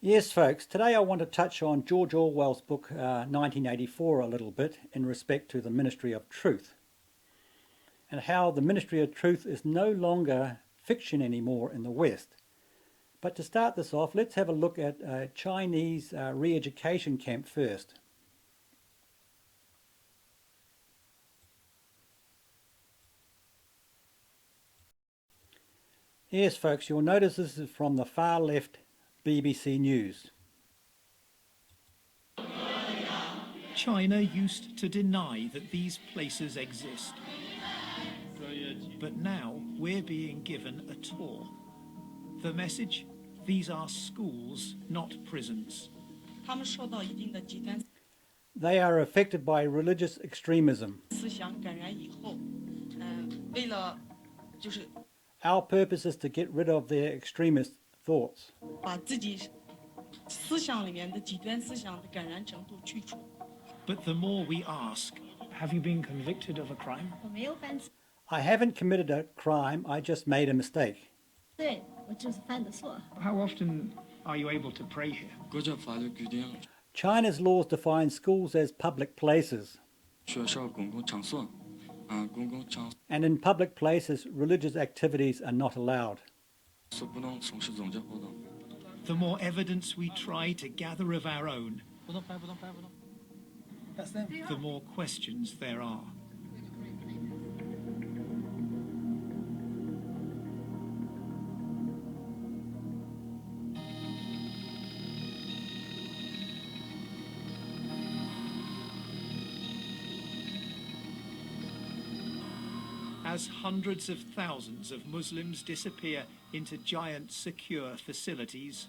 Yes, folks, today I want to touch on George Orwell's book 1984 a little bit in respect to the Ministry of Truth and how the Ministry of Truth is no longer fiction anymore in the West. But to start this off, let's have a look at a Chinese re-education camp first. Yes, folks, you'll notice this is from the far left BBC News. China used to deny that these places exist. But now we're being given a tour. The message? These are schools, not prisons. They are affected by religious extremism. Our purpose is to get rid of their extremist thoughts. But the more we ask, have you been convicted of a crime? I haven't committed a crime, I just made a mistake. How often are you able to pray here? China's laws define schools as public places. And in public places, religious activities are not allowed. The more evidence we try to gather of our own, the more questions there are. As hundreds of thousands of Muslims disappear into giant secure facilities,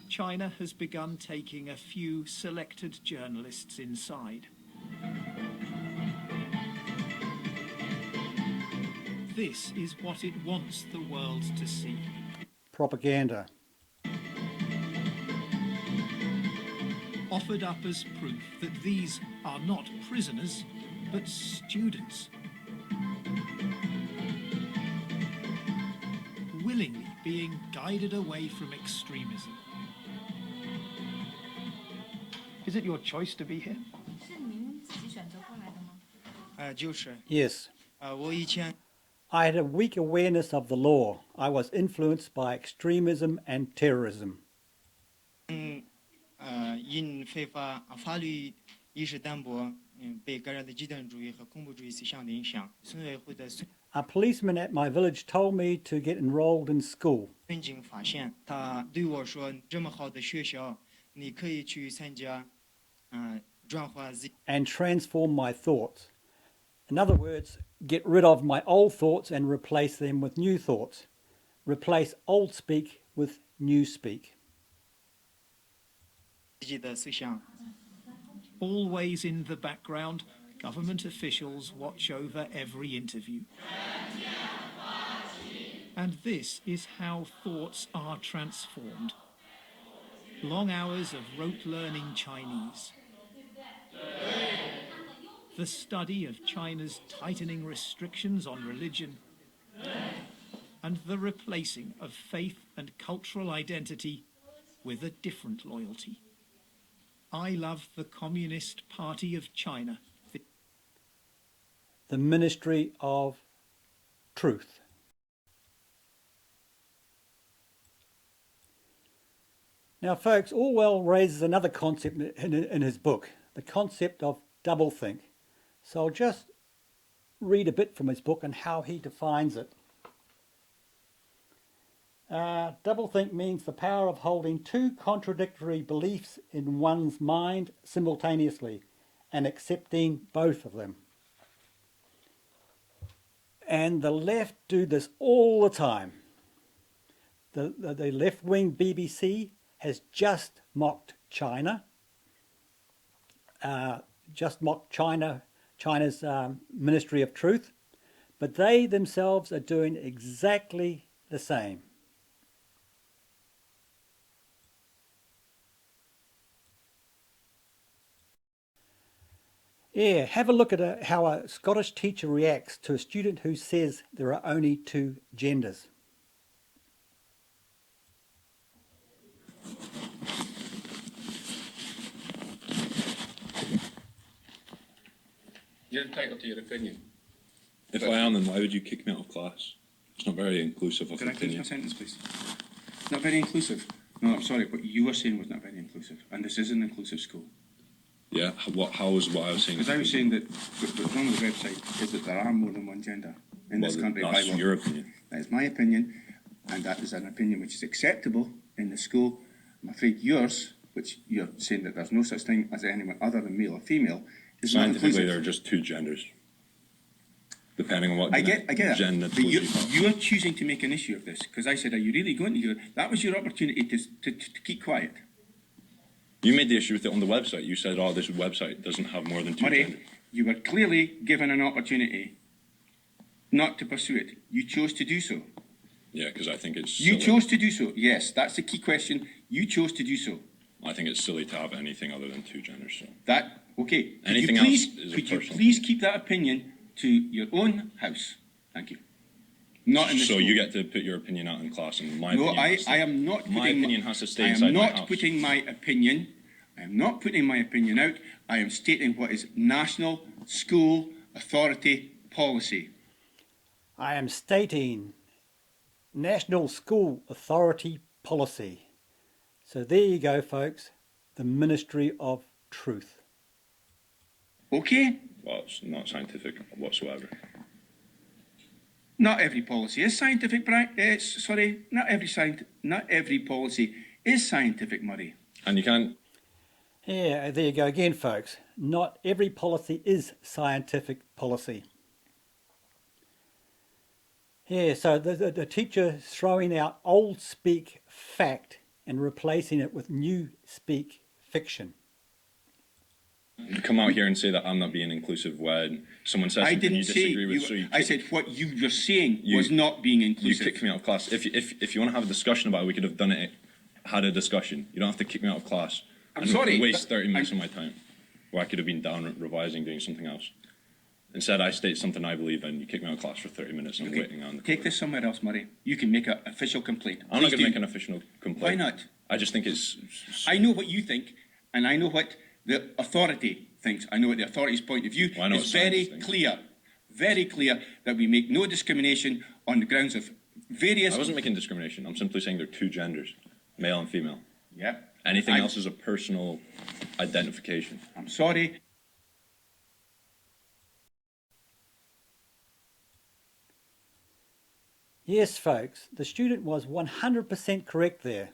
China has begun taking a few selected journalists inside. This is what it wants the world to see. Propaganda. Offered up as proof that these are not prisoners, but students. Willingly being guided away from extremism. Is it your choice to be here? Yes. I had a weak awareness of the law. I was influenced by extremism and terrorism. A policeman at my village told me to get enrolled in school. And transform my thoughts. In other words, get rid of my old thoughts and replace them with new thoughts. Replace old speak with new speak. Always in the background, government officials watch over every interview. And this is how thoughts are transformed. Long hours of rote learning Chinese. The study of China's tightening restrictions on religion. And the replacing of faith and cultural identity with a different loyalty. I love the Communist Party of China. The Ministry of Truth. Now, folks, Orwell raises another concept in his book, the concept of doublethink. So I'll just read a bit from his book and how he defines it. Doublethink means the power of holding two contradictory beliefs in one's mind simultaneously and accepting both of them. And the left do this all the time. The left-wing BBC has just mocked China, China's Ministry of Truth, but they themselves are doing exactly the same. Yeah, have a look at how a Scottish teacher reacts to a student who says there are only two genders. You're entitled to your opinion. If I am, then why would you kick me out of class? It's not very inclusive of Can I finish my opinion. sentence, please? Not very inclusive. No, I'm sorry, what you were saying was not very inclusive, and this is an inclusive school. Yeah, how was what I was saying? Because I was saying that what's wrong with the website is that there are more than one gender in this country. That's by law. your opinion. That is my opinion, and that is an opinion which is acceptable in the school. I'm afraid yours, which you're saying that there's no such thing as anyone other than male or female, is not Scientifically, inclusive. there are just two genders, depending on what I get gender. it. But you're choosing to make an issue of this, because I said, are you really going to do it? That was your opportunity to keep quiet. You made the issue with it on the website. You said, oh, this website doesn't have more than two Murray, genders. you were clearly given an opportunity not to pursue it. You chose to do so. Yeah, because I think it's You silly. chose to do so. Yes, that's the key question. You chose to do so. I think it's silly to have anything other than two genders. So That, okay. Could Anything you please, else is a could you personal please keep that opinion to your own house? Thank you. Not in the so school. you get to put your opinion out in class, and my No, opinion has to, I am not putting my opinion has to stay I inside am my not house. putting my opinion. I am not putting my opinion out. I am stating what is national school authority policy. I am stating National School Authority Policy. So there you go, folks. The Ministry of Truth. Okay? Well, it's not scientific whatsoever. Not every policy is scientific, not every policy is scientific, Murray. And you can't. Yeah, there you go again, folks. Not every policy is scientific policy. Yeah, so the teacher throwing out old speak fact and replacing it with new speak fiction. Come out here and say that I'm not being inclusive when someone says I something you didn't say disagree with. So I said what you were saying was not being you inclusive. kicked me out of class. If you want to have a discussion about it, we could have done it, had a discussion. You don't have to kick me out of class. I'm and sorry, waste 30 minutes of my time, where I could have been down revising, doing something else. Instead, I state something I believe in. You kick me out of class for 30 minutes, and I'm waiting on the Take court. this somewhere else, Murray. You can make an official complaint. I'm not Please going to do. make an official complaint. Why not? I just think it's. I know what you think, and I know what the authority thinks. I know what the authority's point of view Well, I know is. what Very science thinks. very clear that we make no discrimination on the grounds of various. I wasn't making discrimination. I'm simply saying there are two genders, male and female. Yeah. Anything else is a personal identification. I'm sorry. Yes, folks, the student was 100% correct there.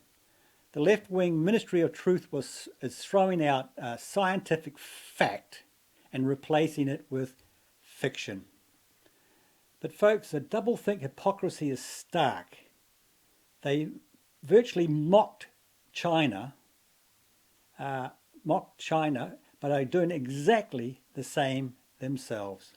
The left-wing Ministry of Truth is throwing out scientific fact and replacing it with fiction. But folks, the doublethink hypocrisy is stark. They virtually mocked China, but are doing exactly the same themselves.